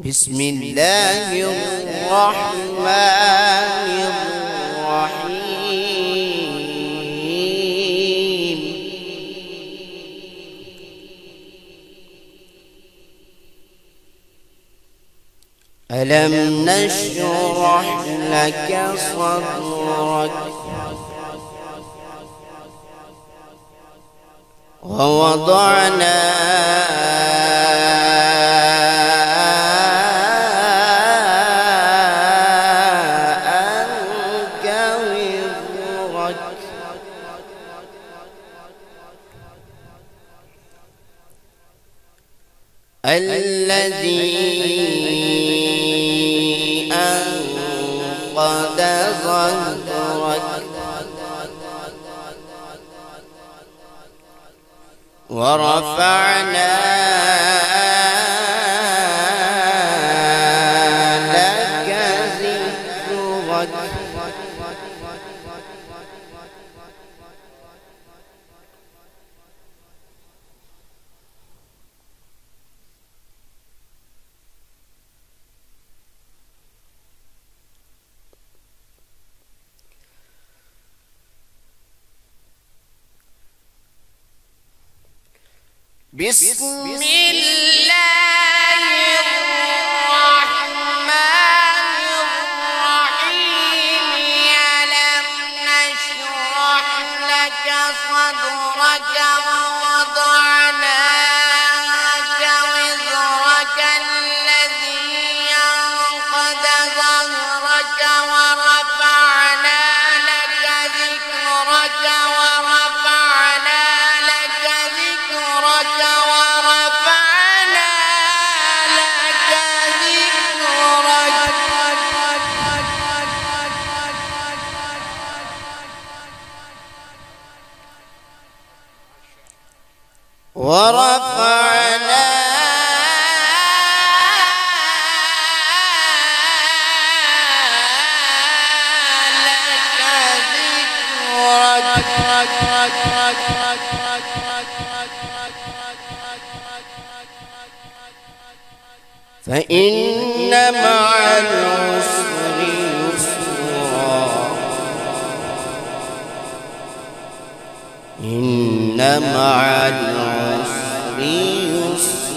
بسم الله الرحمن الرحيم. ألم نشرح لك صدرك ووضعنا عنك وزرك الذي أنقض ظهرك ورفعنا لك ذكرك بسم الله الرحمن الرحيم. ألم نشرح لك صدرك ووضعنا عنك وزرك الذي أنقض ظهرك ورفعنا لك ذكرك ورفعنا لك ذكرك فإن مع العسر يسرا إن مع العسر يسرا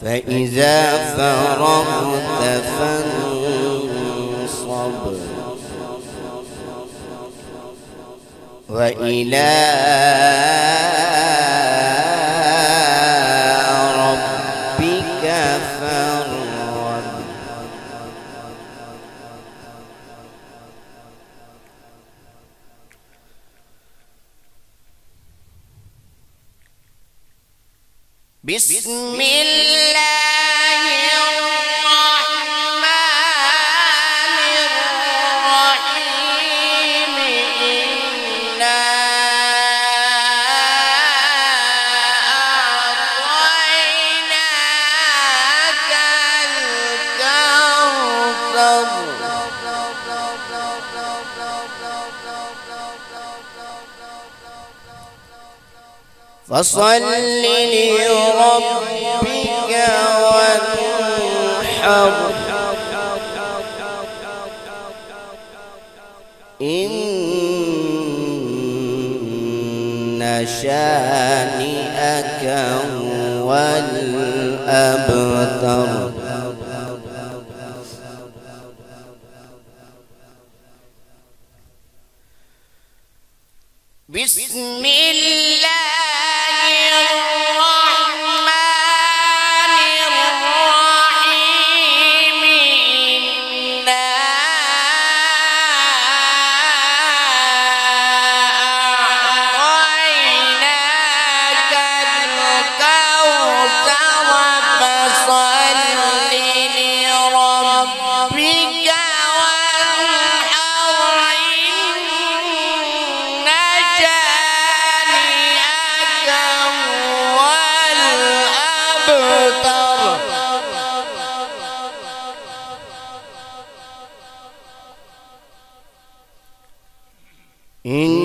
فإذا فرغت فانصب وإلى ربك فارغب. بسم الله الرحمن الرحيم. إنا أعطيناك الكوثر فصل لربك وانحر إن شانئك هو الأبتر. بسم الله الرحمن الرحيم. إنا أعطيناك الكوثر فصل لربك وانحر إن شانئك هو الأبتر. إن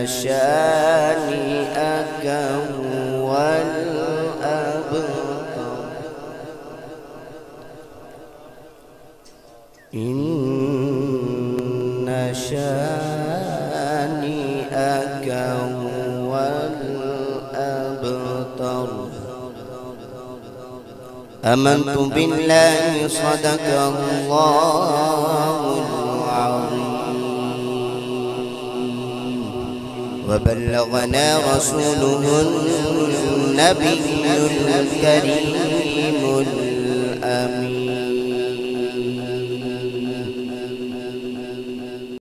شانئك شانئك هو الأبتر. آمنت بالله صدق الله العظيم وبلغنا رسوله النبي الكريم